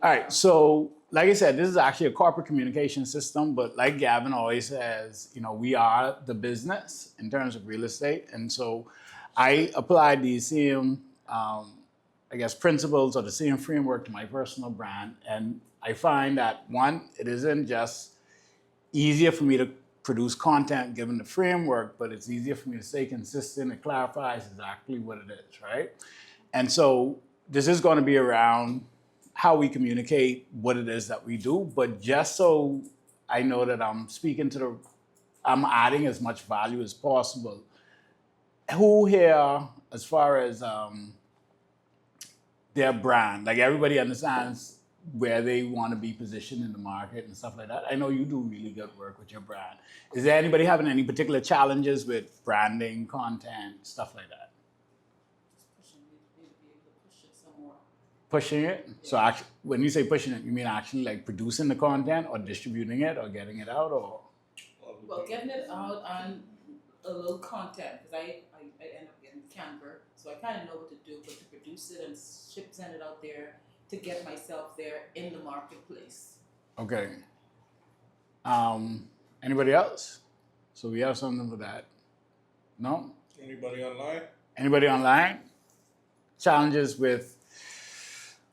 All right, so like I said, this is actually a corporate communication system, but like Gavin always says, we are the business in terms of real estate. And so I applied these same, I guess, principles or the same framework to my personal brand. And I find that one, it isn't just easier for me to produce content given the framework, but it's easier for me to stay consistent. It clarifies exactly what it is, right? And so this is going to be around how we communicate what it is that we do, but just so I know that I'm adding as much value as possible. Who here, as far as their brand, like everybody understands where they want to be positioned in the market and stuff like that. I know you do really good work with your brand. Is there anybody having any particular challenges with branding, content, stuff like that? Pushing it? So actually, when you say pushing it, you mean actually like producing the content or distributing it or getting it out or? Well, getting it out on a little content, because I end up getting Canva, so I kind of know what to do, but to produce it and send it out there to get myself there in the marketplace. Okay. Anybody else? So we have something for that. No? Anybody online? Anybody online? Challenges with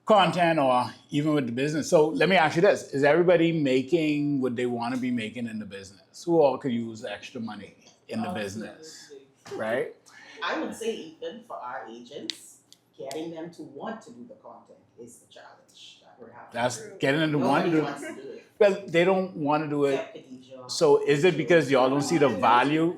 content or even with the business. So let me ask you this. Is everybody making what they want to be making in the business? Who all could use extra money in the business? Right? I would say even for our agents, getting them to want to do the content is the challenge that we're having. That's getting them to want to do wants to do it. Well, they don't want to do it. Except Khadijah. So is it because y'all don't see the value?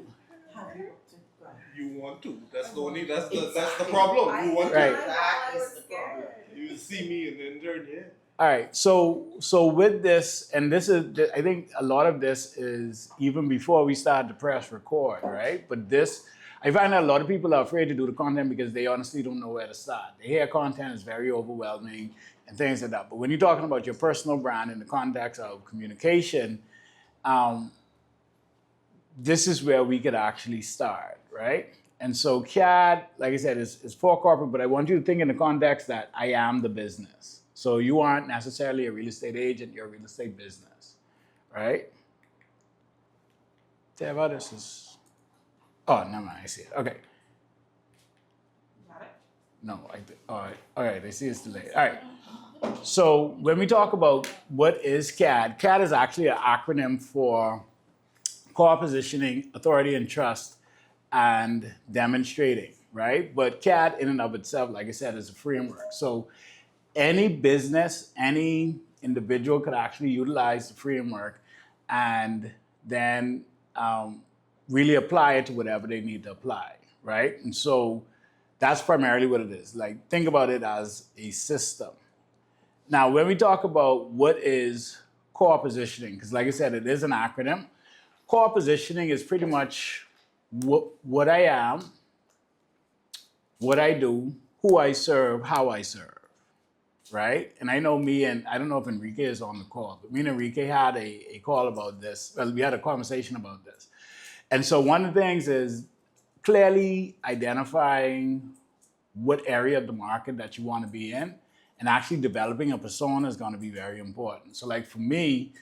You want to. That's the problem. You want to. Right. That is the problem. You see me in the intern, yeah. All right, so with this, and this is, I think a lot of this is even before we start to press record, right? But this, I find that a lot of people are afraid to do the content because they honestly don't know where to start. They hear content is very overwhelming and things like that. But when you're talking about your personal brand in the context of communication, this is where we could actually start, right? And so CAD, like I said, is for corporate, but I want you to think in the context that I am the business. So you aren't necessarily a real estate agent, you're a real estate business, right? Teva, this is, oh, never mind, I see it, okay. Got it? No, all right, I see it's delayed. All right, so when we talk about what is CAD, CAD is actually an acronym for core positioning, authority and trust, and demonstrating, right? But CAD in and of itself, like I said, is a framework. So any business, any individual could actually utilize the framework and then really apply it to whatever they need to apply, right? And so that's primarily what it is. Like, think about it as a system. Now, when we talk about what is core positioning, because like I said, it is an acronym. Core positioning is pretty much what I am, what I do, who I serve, how I serve, right? And I know me and, I don't know if Enrique is on the call, but me and Enrique had a call about this. Well, we had a conversation about this. And so one of the things is clearly identifying what area of the market that you want to be in, and actually developing a persona is going to be very important. So like for me,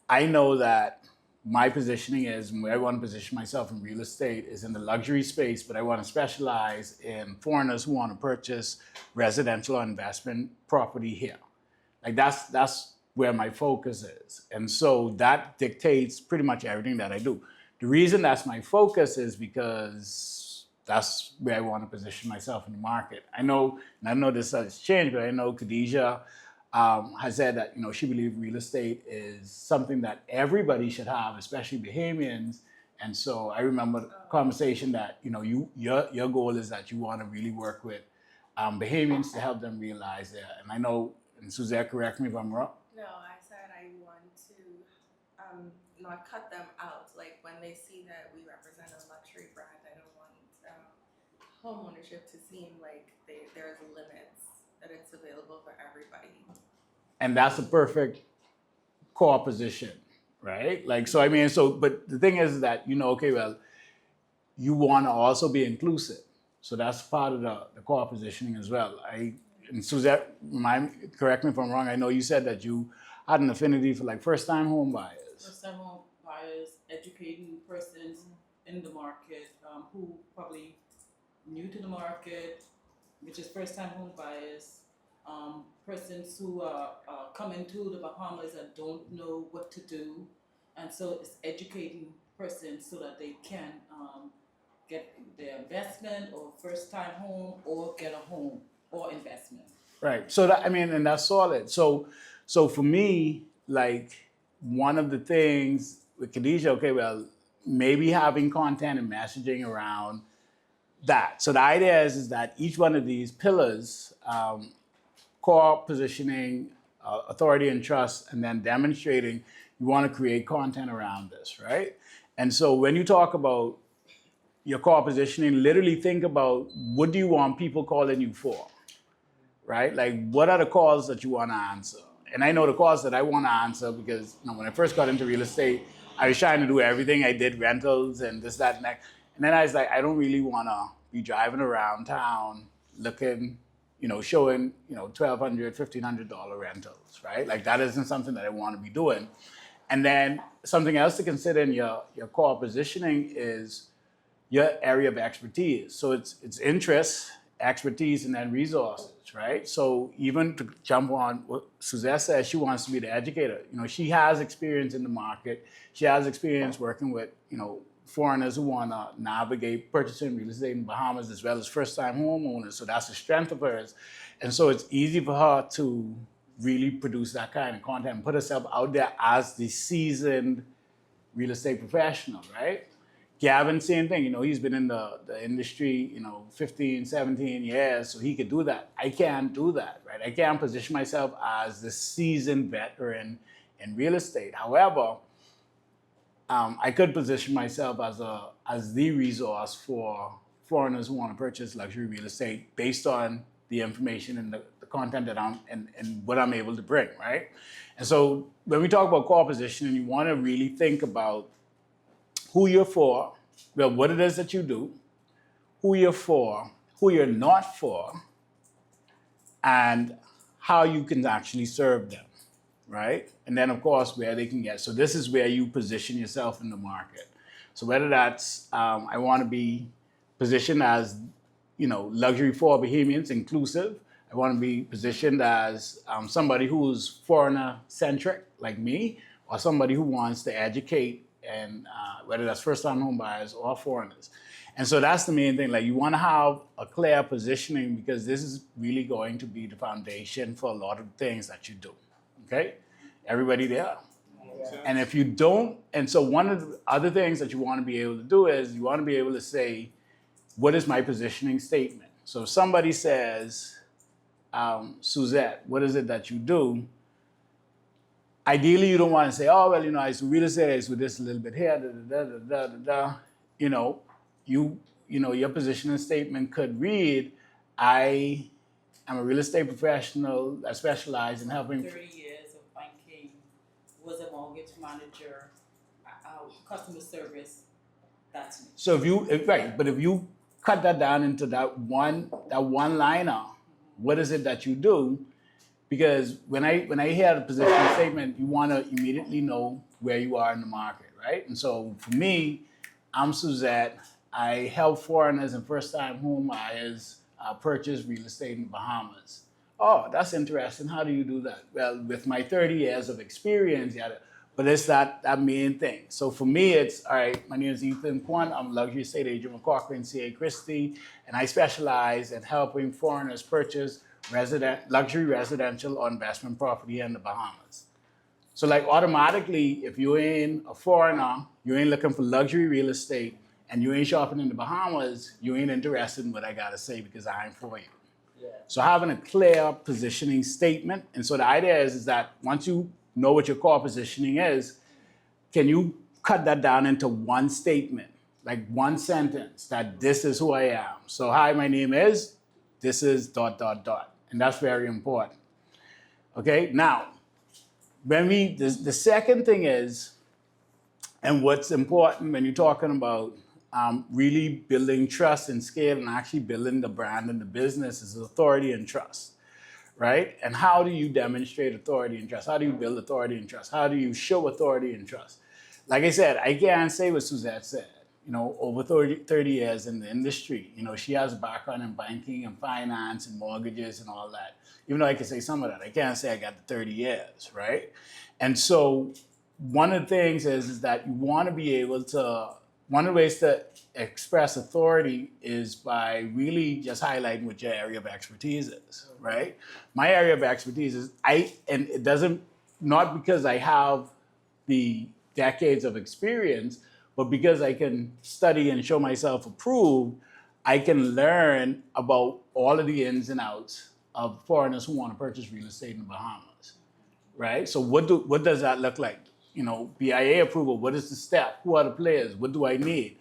I know that my positioning is, and where I want to position myself in real estate is in the luxury space, but I want to specialize in foreigners who want to purchase residential or investment property here. Like that's where my focus is. And so that dictates pretty much everything that I do. The reason that's my focus is because that's where I want to position myself in the market. I know, and I know this has changed, but I know Khadijah has said that she believes real estate is something that everybody should have, especially Bahamians. And so I remember the conversation that your goal is that you want to really work with Bahamians to help them realize that. And I know, and Suzette, correct me if I'm wrong. No, I said I want to not cut them out. Like when they see that we represent a luxury brand, I don't want home ownership to seem like there's limits, that it's available for everybody. And that's a perfect core position, right? Like, so I mean, but the thing is that, okay, well, you want to also be inclusive. So that's part of the core positioning as well. and Suzette, correct me if I'm wrong, I know you said that you had an affinity for like first-time home buyers. First-time home buyers, educating persons in the market who probably new to the market, which is first-time home buyers, persons who are coming to the Bahamas and don't know what to do, and so it's educating persons so that they can get their investment or first-time home or get a home or investment. Right. So that, I mean, and that's solid. So for me, like one of the things with Khadijah, okay, well, maybe having content and messaging around that. So the idea is that each one of these pillars, core positioning, authority and trust, and then demonstrating, you want to create content around this, right? And so when you talk about your core positioning, literally think about what do you want people calling you for, right? Like what are the calls that you want to answer? And I know the calls that I want to answer because when I first got into real estate, I was trying to do everything. I did rentals and this, that, and that. And then I was like, I don't really want to be driving around town looking, showing, $1,200, $1,500 rentals, right? Like that isn't something that I want to be doing. And then something else to consider in your core positioning is your area of expertise. So it's interests, expertise, and then resources, right? So even to jump on what Suzette says, she wants to be the educator. She has experience in the market. She has experience working with, foreigners who want to navigate purchasing real estate in Bahamas as well as first-time homeowners. So that's a strength of hers. And so it's easy for her to really produce that kind of content and put herself out there as the seasoned real estate professional, right? Gavin, same thing. He's been in the industry, 15, 17 years, so he could do that. I can't do that, right? I can't position myself as the seasoned veteran in real estate. However, I could position myself as the resource for foreigners who want to purchase luxury real estate based on the information and the content that and what I'm able to bring, right? And so when we talk about core positioning, you want to really think about who you're for, well, what it is that you do, who you're for, who you're not for, and how you can actually serve them, right? And then, of course, where they can get. So this is where you position yourself in the market. So whether that's, I want to be positioned as, luxury for Bahamians, inclusive. I want to be positioned as somebody who's foreigner-centric, like me, or somebody who wants to educate and whether that's first-time home buyers or foreigners. And so that's the main thing. Like you want to have a clear positioning because this is really going to be the foundation for a lot of things that you do. Okay? Everybody there? Yeah. And if you don't, and so one of the other things that you want to be able to do is you want to be able to say, what is my positioning statement? So if somebody says, Suzette, what is it that you do? Ideally, you don't want to say, oh, well, I do real estate, I do this a little bit here, your positioning statement could read, I am a real estate professional that specializes in helping. 30 years of banking, was a mortgage manager, customer service, that's me. So if you cut that down into that one liner, what is it that you do? Because when I hear the position statement, you want to immediately know where you are in the market, right? And so for me, I'm Suzette. I help foreigners and first-time home buyers purchase real estate in the Bahamas. Oh, that's interesting. How do you do that? Well, with my 30 years of experience, but it's that main thing. So for me, it's, all right, my name is Ethan Kwan. I'm a luxury estate agent with Corcoran C.A. Christie, and I specialize in helping foreigners purchase luxury residential or investment property in the Bahamas. So like automatically, if you ain't a foreigner, you ain't looking for luxury real estate, and you ain't shopping in the Bahamas, you ain't interested in what I gotta say because I ain't for you. Yeah. So having a clear positioning statement, and so the idea is that once you know what your core positioning is, can you cut that down into one statement, like one sentence, that this is who I am. So hi, my name is, this is ... And that's very important. Okay, now, the second thing is, and what's important when you're talking about really building trust and scale and actually building the brand and the business is authority and trust. right? And how do you demonstrate authority and trust? How do you build authority and trust? How do you show authority and trust? Like I said, I can't say what Suzette said. Over 30 years in the industry, she has a background in banking and finance and mortgages and all that. Even though I can say some of that, I can't say I got the 30 years, right? And so one of the things is that you want to be able to, one of the ways to express authority is by really just highlighting what your area of expertise is, right? My area of expertise is, and it doesn't, not because I have the decades of experience, but because I can study and show myself approved, I can learn about all of the ins and outs of foreigners who want to purchase real estate in the Bahamas, right? So what does that look like? BIA approval, what is the step? Who are the players? What do I need?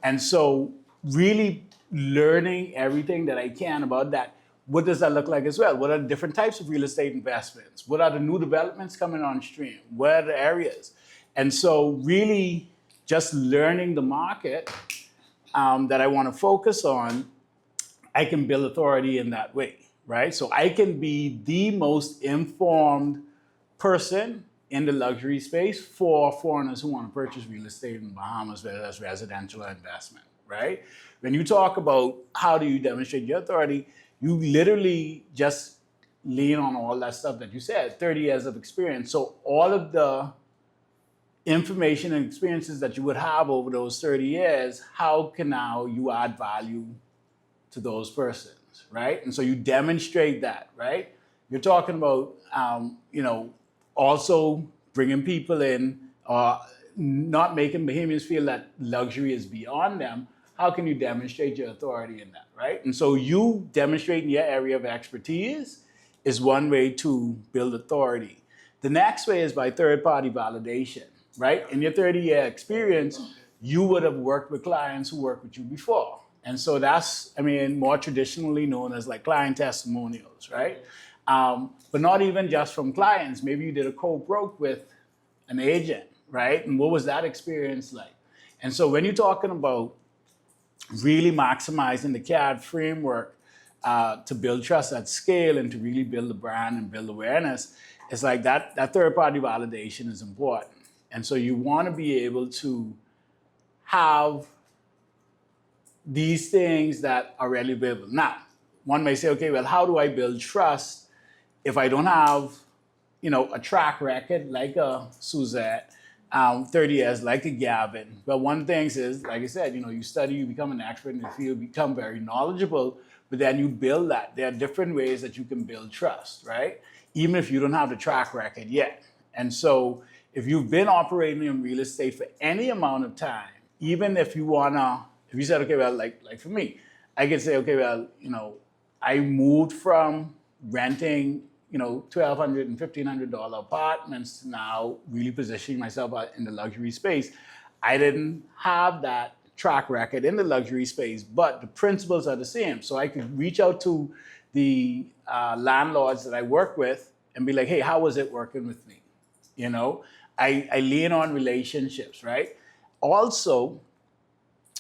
And so really learning everything that I can about that. What does that look like as well? What are the different types of real estate investments? What are the new developments coming on stream? Where are the areas? And so really just learning the market that I want to focus on, I can build authority in that way, right? So I can be the most informed person in the luxury space for foreigners who want to purchase real estate in the Bahamas, whether that's residential or investment, right? When you talk about how do you demonstrate your authority, you literally just lean on all that stuff that you said, 30 years of experience. So all of the information and experiences that you would have over those 30 years, how can now you add value to those persons, right? And so you demonstrate that, right? You're talking about, also bringing people in, not making Bahamians feel that luxury is beyond them. How can you demonstrate your authority in that, right? And so you demonstrating your area of expertise is one way to build authority. The next way is by third-party validation, right? In your 30-year experience, you would have worked with clients who worked with you before. And so that's, more traditionally known as like client testimonials, right? But not even just from clients. Maybe you did a co-broke with an agent, right? And what was that experience like? And so when you're talking about really maximizing the CAD framework to build trust at scale and to really build the brand and build awareness, it's like that third-party validation is important. And so you want to be able to have these things that are really available. Now, one may say, okay, well, how do I build trust if I don't have, a track record like a Suzette, 30 years like a Gavin? But one thing is, like I said, you study, you become an expert in the field, become very knowledgeable, but then you build that. There are different ways that you can build trust, right? Even if you don't have the track record yet. And so if you've been operating in real estate for any amount of time, even if you said, okay, well, like for me, I could say, okay, well, I moved from renting, $1,200 and $1,500 apartments to now really positioning myself in the luxury space. I didn't have that track record in the luxury space, but the principles are the same. So I could reach out to the landlords that I work with and be like, hey, how was it working with me? I lean on relationships, right? Also,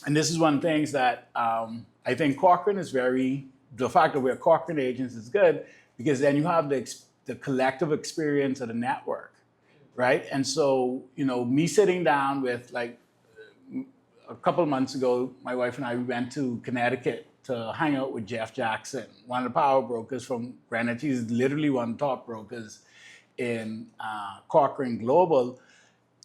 and this is one of the things that I think Corcoran is the fact that we're Corcoran agents is good because then you have the collective experience of the network, right? And so, me sitting down with like a couple of months ago, my wife and I, we went to Connecticut to hang out with Jeff Jackson, one of the power brokers from Greenwich. He's literally one of the top brokers in Corcoran Global.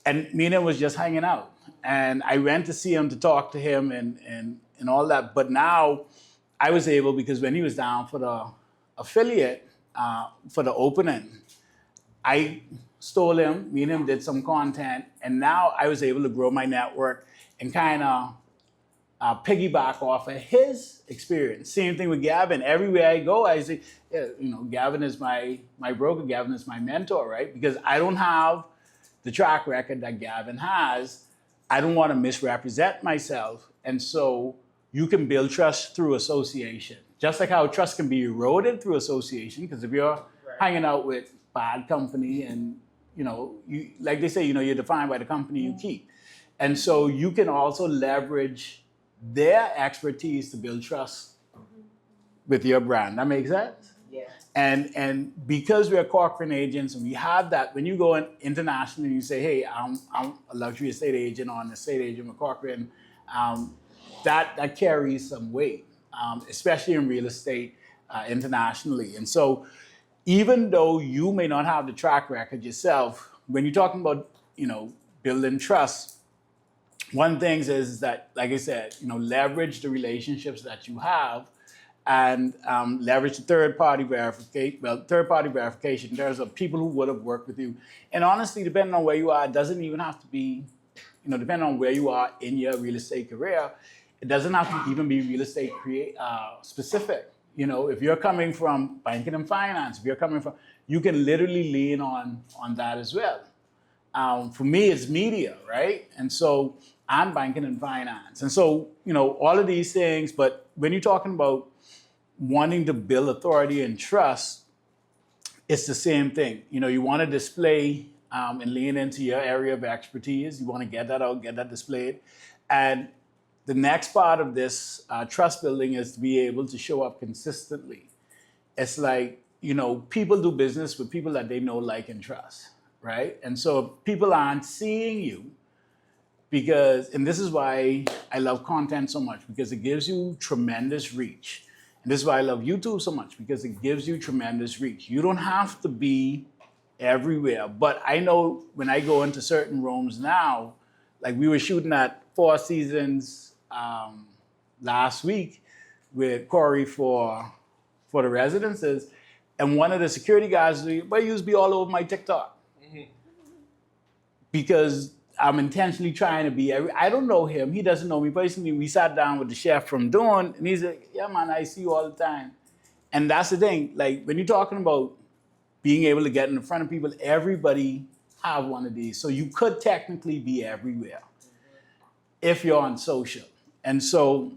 And me and him was just hanging out. And I went to see him to talk to him and all that. But now I was able, because when he was down for the affiliate, for the opening, I stole him, me and him did some content. And now I was able to grow my network and kind of piggyback off of his experience. Same thing with Gavin. Everywhere I go, I say, Gavin is my broker, Gavin is my mentor, right? Because I don't have the track record that Gavin has. I don't want to misrepresent myself. And so you can build trust through association. Just like how trust can be eroded through association, because if you're hanging out with bad company and, you, like they say, you're defined by the company you keep. And so you can also leverage their expertise to build trust with your brand. That makes sense? Yeah. And because we're Corcoran agents and we have that, when you go in internationally, you say, hey, I'm a luxury estate agent or an estate agent with Corcoran, that carries some weight, especially in real estate internationally. And so even though you may not have the track record yourself, when you're talking about, building trust, one thing is that, like I said, leverage the relationships that you have and leverage the third-party verification. Well, third-party verification, there's people who would have worked with you. And honestly, depending on where you are, it doesn't even have to be, depending on where you are in your real estate career, it doesn't have to even be real estate specific. If you're coming from banking and finance, you can literally lean on that as well. For me, it's media, right? And so I'm banking and finance. And so, all of these things, but when you're talking about wanting to build authority and trust, it's the same thing. You want to display and lean into your area of expertise. You want to get that out, get that displayed. And the next part of this trust building is to be able to show up consistently. It's like, people do business with people that they know, like, and trust, right? And so if people aren't seeing you, and this is why I love content so much, because it gives you tremendous reach. And this is why I love YouTube so much, because it gives you tremendous reach. You don't have to be everywhere. But I know when I go into certain rooms now, like we were shooting at Four Seasons last week with Corey for the residences, and one of the security guys, well, he used to be all over my TikTok. Because I'm intentionally trying to be, I don't know him, he doesn't know me personally. We sat down with the chef from Dawn, and he's like, yeah, man, I see you all the time. And that's the thing, like when you're talking about being able to get in front of people, everybody have one of these. So you could technically be everywhere if you're on social. And so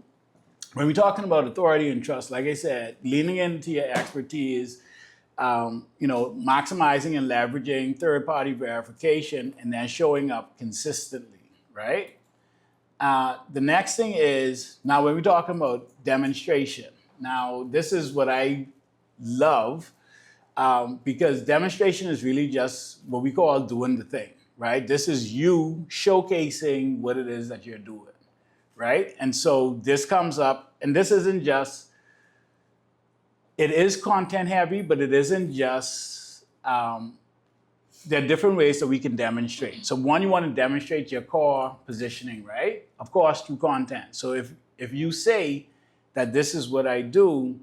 when we're talking about authority and trust, like I said, leaning into your expertise, maximizing and leveraging third-party verification, and then showing up consistently, right? The next thing is, now when we're talking about demonstration, now this is what I love, because demonstration is really just what we call doing the thing, right? This is you showcasing what it is that you're doing, right? And so this comes up, and this isn't just, it is content heavy, but it isn't just, there are different ways that we can demonstrate. So one, you want to demonstrate your core positioning, right? Of course, through content. So if you say that this is what I do,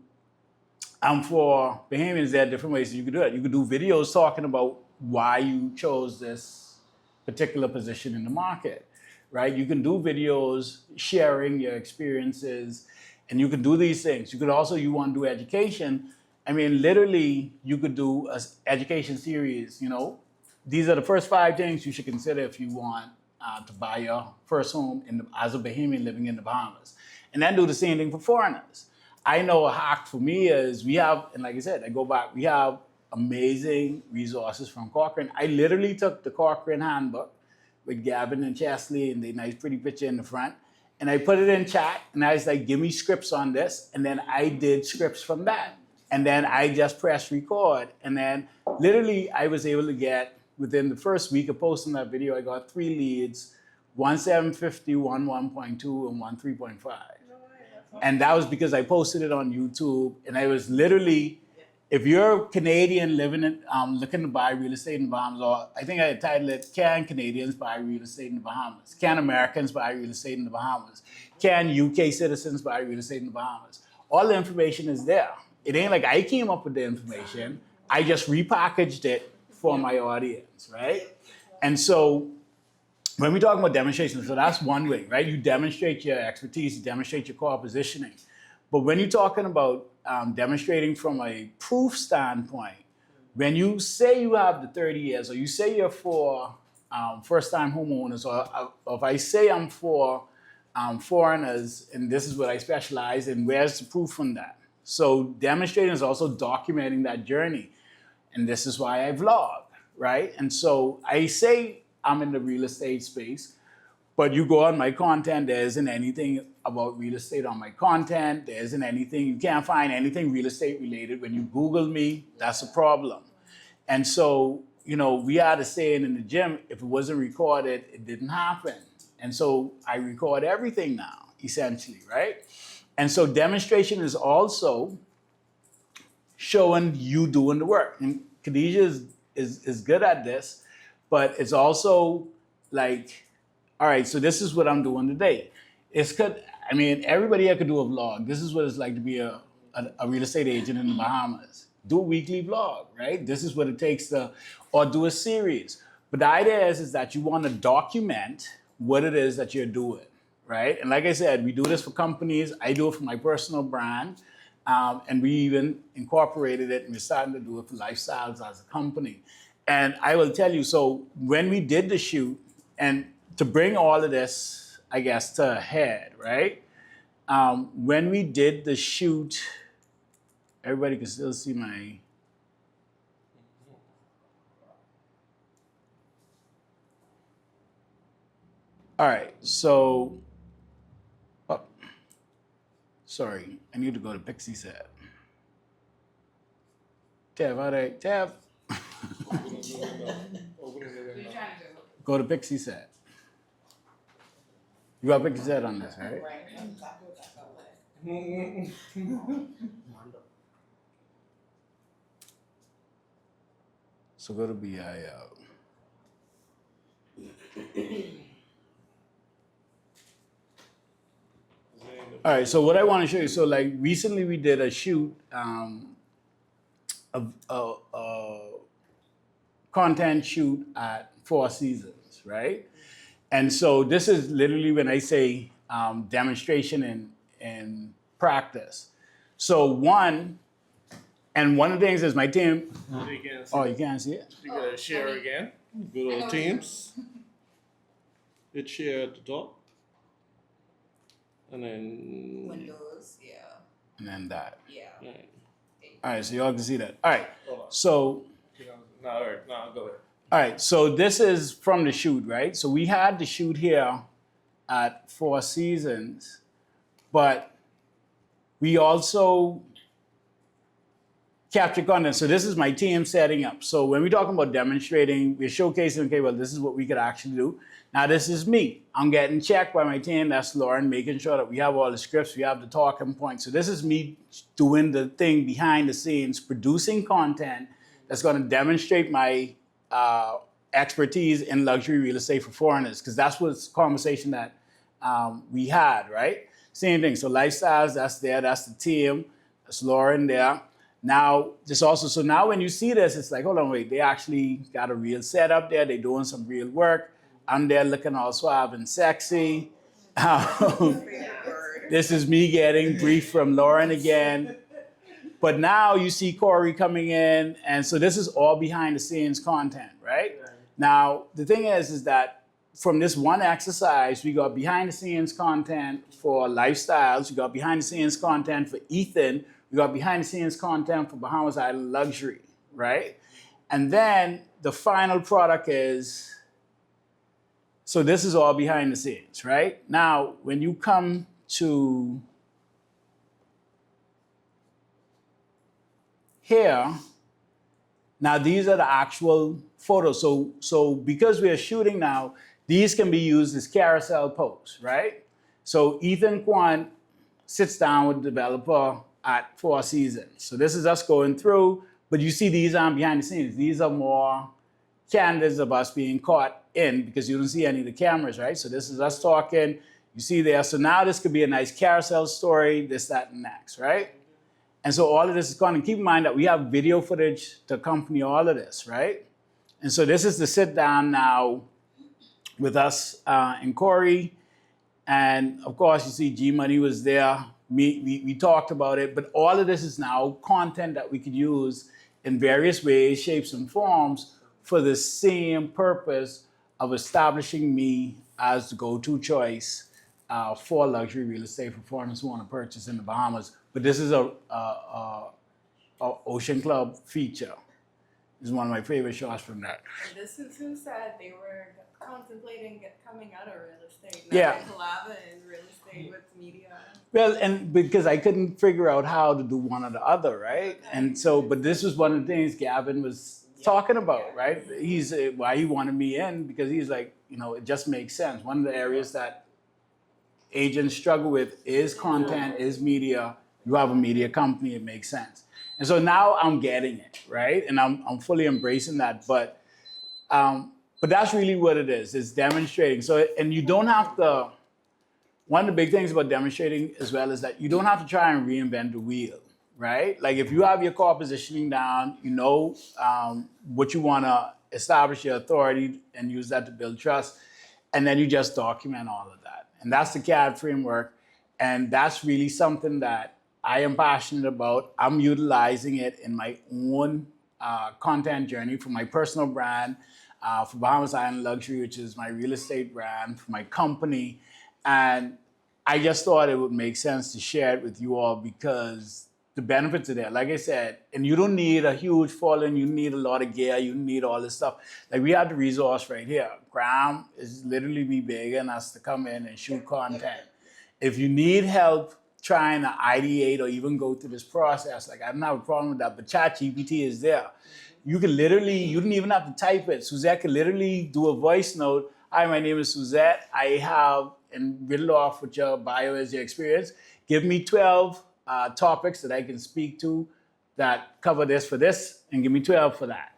for Bahamians, there are different ways that you could do it. You could do videos talking about why you chose this particular position in the market, right? You can do videos sharing your experiences, and you can do these things. You could also, you want to do education. I mean, literally, you could do an education series, These are the first 5 things you should consider if you want to buy your first home as a Bahamian living in the Bahamas. And then do the same thing for foreigners. I know a hack for me is we have, and like I said, we have amazing resources from Corcoran. I literally took the Corcoran handbook with Gavin and Chesley and the nice pretty picture in the front, and I put it in chat, and I was like, give me scripts on this. And then I did scripts from that. And then I just pressed record. And then literally I was able to get, within the first week of posting that video, I got 3 leads, one 750, one 1.2, and one 3.5. And that was because I posted it on YouTube. And I was literally, if you're Canadian living in, looking to buy real estate in the Bahamas, or I think I titled it, Can Canadians Buy Real Estate in the Bahamas? Can Americans buy real estate in the Bahamas? Can UK citizens buy real estate in the Bahamas? All the information is there. It ain't like I came up with the information. I just repackaged it for my audience, right? And so when we talk about demonstration, so that's one way, right? You demonstrate your expertise, you demonstrate your core positioning. But when you're talking about demonstrating from a proof standpoint, when you say you have the 30 years, or you say you're for first-time homeowners, or if I say I'm for foreigners, and this is what I specialize in, where's the proof from that? So demonstrating is also documenting that journey. And this is why I vlog, right? And so I say I'm in the real estate space, But you go on my content, there isn't anything about real estate on my content. There isn't anything, you can't find anything real estate related. When you Google me, that's a problem. And so, you know, we had a saying in the gym, if it wasn't recorded, it didn't happen. And so I record everything now, essentially, right? And so demonstration is also showing you doing the work. And Khadijah is good at this, but it's also like, all right, so this is what I'm doing today. It's good. I mean, everybody here could do a vlog. This is what it's like to be a real estate agent in the Bahamas. Do a weekly vlog, right? This is what it takes to, or do a series. But the idea is that you want to document what it is that you're doing, right? And like I said, we do this for companies. I do it for my personal brand. And we even incorporated it and we're starting to do it for lifestyles as a company. And I will tell you, so when we did the shoot, and to bring all of this, I guess, to a head, right? When we did the shoot, everybody can still see my. All right, so, oh, sorry, I need to go to Pixie Set. Tev, all right, Tev. Go to Pixie Set. You got Pixie Set on this, right? So go to BIO. All right, so what I want to show you, so like recently we did a shoot, a content shoot at Four Seasons, right? And so this is literally when I say demonstration and practice. So one of the things is my team. You can't see it? You gotta share again. Go to Teams. Hit share at the top. And then. Windows, yeah. And then that. Yeah. Right. All right, so y'all can see that. All right, Hold on. so. No, all right, no, go ahead. All right, so this is from the shoot, right? So we had the shoot here at Four Seasons, but we also capture content. So this is my team setting up. So when we're talking about demonstrating, we're showcasing, okay, well, this is what we could actually do. Now this is me. I'm getting checked by my team. That's Lauren, making sure that we have all the scripts, we have the talking points. So this is me doing the thing behind the scenes, producing content that's going to demonstrate my expertise in luxury real estate for foreigners, because that's what's the conversation that we had, right? Same thing. So lifestyles, that's there. That's the team. That's Lauren there. Now, this also, so now when you see this, it's like, hold on, wait, they actually got a real setup there. They're doing some real work. I'm there looking all suave and sexy. This is me getting brief from Lauren again. But now you see Corey coming in, and so this is all behind the scenes content, right? Now, the thing is that from this one exercise, we got behind the scenes content for lifestyles, we got behind the scenes content for Ethan, we got behind the scenes content for Bahamas Island Luxury, right? And then the final product is, so this is all behind the scenes, right? Now, when you come to here, now these are the actual photos. So because we are shooting now, these can be used as carousel posts, right? So Ethan Kwan sits down with the developer at Four Seasons. So this is us going through, but you see these aren't behind the scenes. These are more candidates of us being caught in because you don't see any of the cameras, right? So this is us talking, you see there. So now this could be a nice carousel story, this, that, and next, right? And so all of this is gone. And keep in mind that we have video footage to accompany all of this, right? And so this is the sit down now with us and Corey. And of course, you see G Money was there. We talked about it, but all of this is now content that we could use in various ways, shapes, and forms for the same purpose of establishing me as the go-to choice for luxury real estate for foreigners who want to purchase in the Bahamas. But this is a Ocean Club feature. is one of my favorite shots from that. And this is who said they were contemplating coming out of real estate. Now Yeah. they collab in real estate with media. Well, and because I couldn't figure out how to do one or the other, right? And so, but this was one of the things Gavin was talking about, right? He's why he wanted me in, because he's like, you know, it just makes sense. One of the areas that agents struggle with is content, is media. You have a media company, it makes sense. And so now I'm getting it, right? And I'm fully embracing that. But that's really what it is. It's demonstrating. So, and you don't have to. One of the big things about demonstrating as well is that you don't have to try and reinvent the wheel, right? Like if you have your core positioning down, you know what you want to establish your authority and use that to build trust, and then you just document all of that. And that's the CAD framework, and that's really something that I am passionate about. I'm utilizing it in my own content journey for my personal brand, for Bahamas Island Luxury, which is my real estate brand, for my company. And I just thought it would make sense to share it with you all because the benefits are there. Like I said, and you don't need a huge following, you need a lot of gear, you need all this stuff. Like we have the resource right here. Graham is literally be begging us to come in and shoot content. If you need help trying to ideate or even go through this process, like I don't have a problem with that, but ChatGPT is there. You can literally, you don't even have to type it. Suzette can literally do a voice note. Hi, my name is Suzette. I have, and riddle off what your bio is, your experience. Give me 12 topics that I can speak to that cover this for this, and give me 12 for that.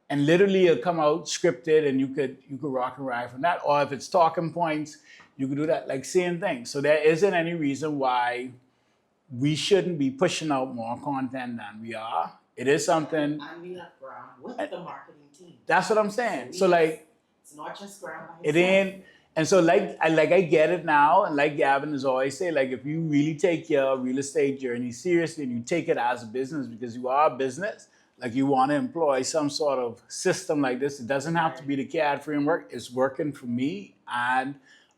And literally it'll come out scripted, and you could rock and ride from that. Or if it's talking points, you could do that, like same thing. So there isn't any reason why we shouldn't be pushing out more content than we are. It is something. And we have Graham with the marketing team. That's what I'm saying. So like, it's not just Graham by it himself. ain't. And so I get it now, and like Gavin is always say, like if you really take your real estate journey seriously and you take it as a business, because you are a business, like you want to employ some sort of system like this. It doesn't have to be the CAD framework. It's working for me and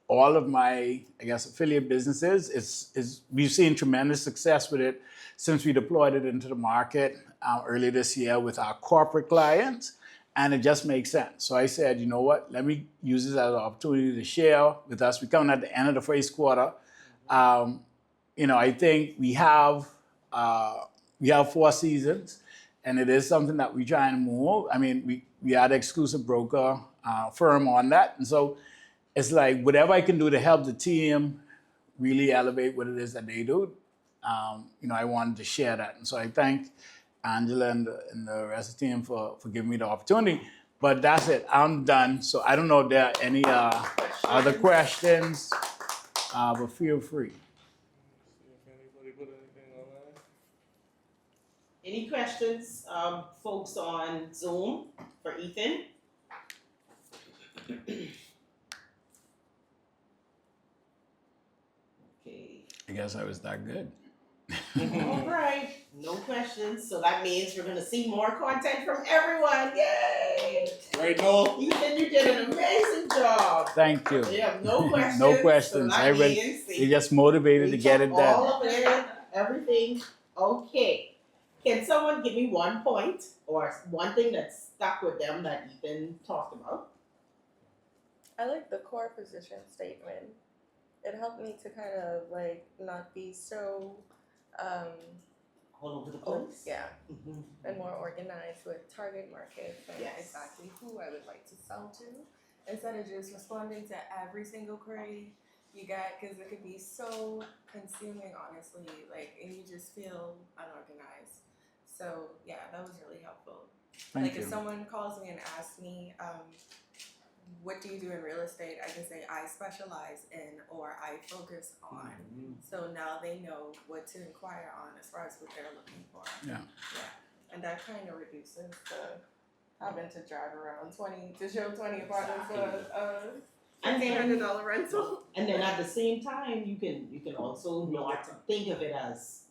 all of my, I guess, affiliate businesses. We've seen tremendous success with it since we deployed it into the market earlier this year with our corporate clients. And it just makes sense. So I said, you know what? Let me use this as an opportunity to share with us. We're coming at the end of the first quarter. I think we have 4 seasons, and it is something that we try and move. I mean, we had an exclusive broker firm on that, and so it's like whatever I can do to help the team really elevate what it is that they do. I wanted to share that, and so I thank Angela and the rest of the team for giving me the opportunity. But that's it. I'm done. So I don't know if there are any other questions, but feel free. If anybody put anything online. Any questions, folks on Zoom for Ethan? Okay. I guess I was that good. All right, no questions. So that means we're gonna see more content from everyone. Yay! Right, Noel? Ethan, you did an amazing job. Thank you. We have no questions. No questions. So that Everybody, means you're just motivated to get it done. all of it, everything. Okay. Can someone give me one point or one thing that stuck with them that Ethan talked about? I like the core position statement. It helped me to kind of like not be so All over the place. yeah, Mhm. and more organized with target markets and Yes. exactly who I would like to sell to, instead of just responding to every single query you get, because it could be so consuming, honestly, like, and you just feel unorganized. So yeah, that was really helpful. Thank Like you. if someone calls me and asks me, what do you do in real estate? I can say I specialize in or I focus on. So now they know what to inquire on as far as what they're looking for. Yeah. And that kind of reduces the having to drive around to show 20 apartments for And then- $1,500 rental. And then at the same time, you can also not think of it as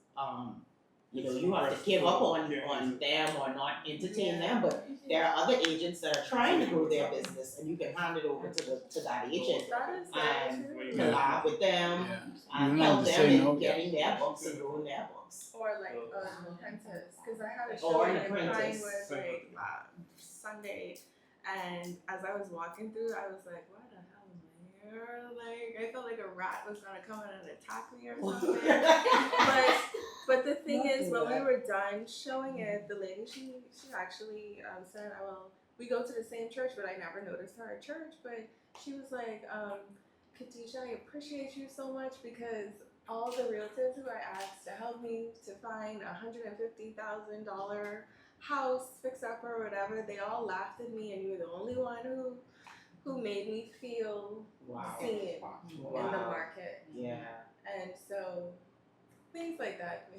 you have to give up on them or not entertain them, but there are other agents that are trying to grow their business, and you can hand it over to that agent That is and true. Yeah. collab with them Yeah. and You don't help have to them say in no. getting their books and growing their books. Or like an apprentice, because I had a Or showing an in apprentice. Pinewood like Sunday, and as I was walking through, I was like, "Why the hell am I here?" Like I felt like a rat was gonna come in and attack me or something. But the thing is, when we were done showing it, the lady she actually said, "Well, we go to the same church, but I never noticed her at church." But she was like, "Khadijah, I appreciate you so much because all the realtors who I asked to help me to find $150,000 house fix up or whatever, they all laughed at me, and you were the only one who made me feel Wow. seen Wow. in the market." Yeah. And so things like that,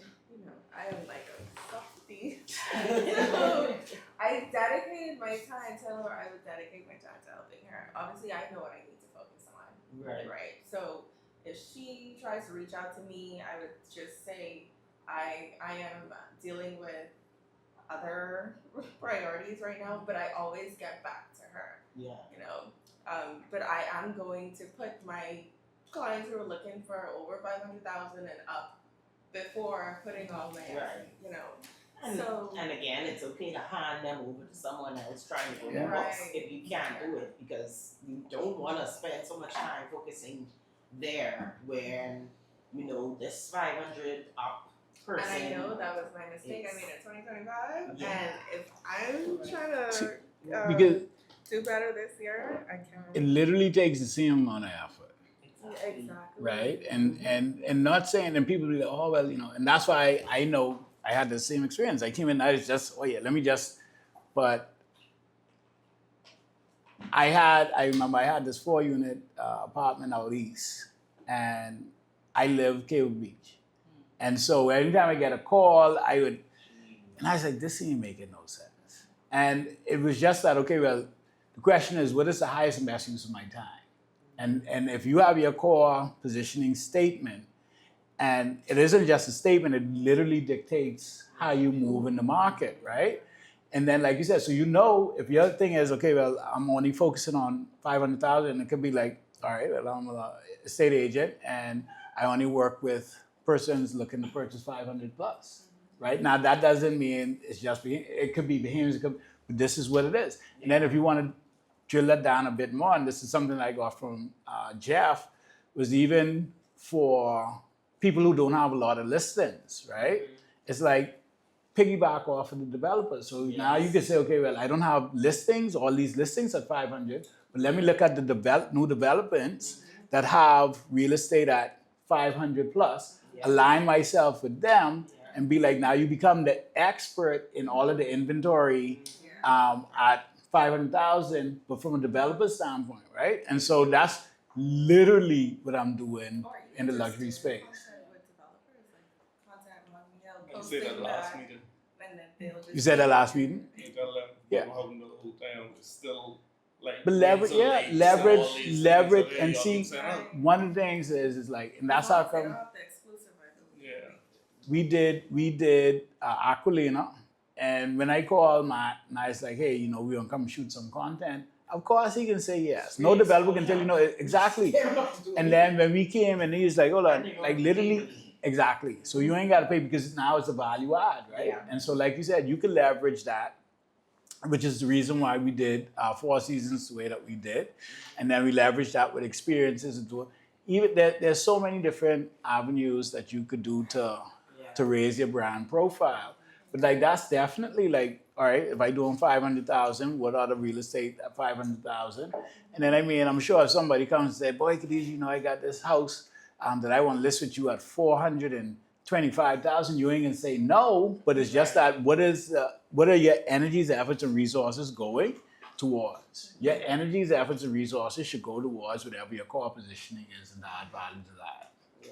I am like a softie. So I dedicated my time, tell her I would dedicate my time to helping her. Obviously, I know what I need to focus on. Right. So if she tries to reach out to me, I would just say I am dealing with other priorities right now, but I always get back to her. Yeah. But I am going to put my clients who are looking for over 500,000 and up before putting all my effort, And again, it's okay to hand them over to someone else trying to go Yeah. their books Right. if you can't do it, because you don't want to spend so much time focusing there when this 500 up person. And I know that was my mistake I made in 2025. Yeah. And if I'm trying to Because do better this year, I can. it literally takes the same amount of effort. Exactly. Right, and not saying, and people be like, oh well, and that's why I know I had the same experience. I came in, I was just, but I remember I had this 4-unit apartment out east, and I lived Cable Beach, and so anytime I get a call, and I was like, this ain't making no sense, and it was just that, okay, well, the question is, what is the highest and best use of my time? And if you have your core positioning statement, and it isn't just a statement, it literally dictates how you move in the market, right? And then, like you said, so if your thing is, okay, well, I'm only focusing on 500,000, it could be like, all right, well, I'm an estate agent, and I only work with persons looking to purchase 500 plus, right? Now, that doesn't mean it's just, it could be behaviors, but this is what it is. And then if you want to drill that down a bit more, and this is something I got from Jeff, was even for people who don't have a lot of listings, right? It's like piggyback off of the developers. So now you can say, okay, well, I don't have listings, all these listings at 500, but let me look at the new developments that have real estate at 500 plus, align myself with them, and be like, now you become the expert in all of the inventory at 500,000, but from a developer standpoint, right? And so that's literally what I'm doing in the luxury space. I said that last meeting. You said that last meeting? You gotta let Yeah. people have the whole time. It's still like. But leverage, razor yeah, legs and all leverage, these leverage, things, and y'all see, can set up. one of the things is like, and that's how come Yeah. we did Aquilina, and when I call Matt, and I was like, hey, we gonna come shoot some content. Of course, he can say yes. No developer can tell you no, exactly. And then when we came, and he's like, hold on, like literally, exactly. So you ain't got to pay because now it's a value add, right? Yeah. And so, like you said, you can leverage that, which is the reason why we did our 4 seasons the way that we did, and then we leveraged that with experiences and even there's so many different avenues that you could do to raise your brand profile. But like that's definitely like, all right, if I do 500,000, what are the real estate at 500,000? And then I'm sure if somebody comes and say, boy, Khadijah, I got this house that I want to list with you at 425,000, you ain't gonna say no. But it's just that what are your energies, efforts, and resources going towards? Your energies, efforts, and resources should go towards whatever your core positioning is and add value to that. Yeah.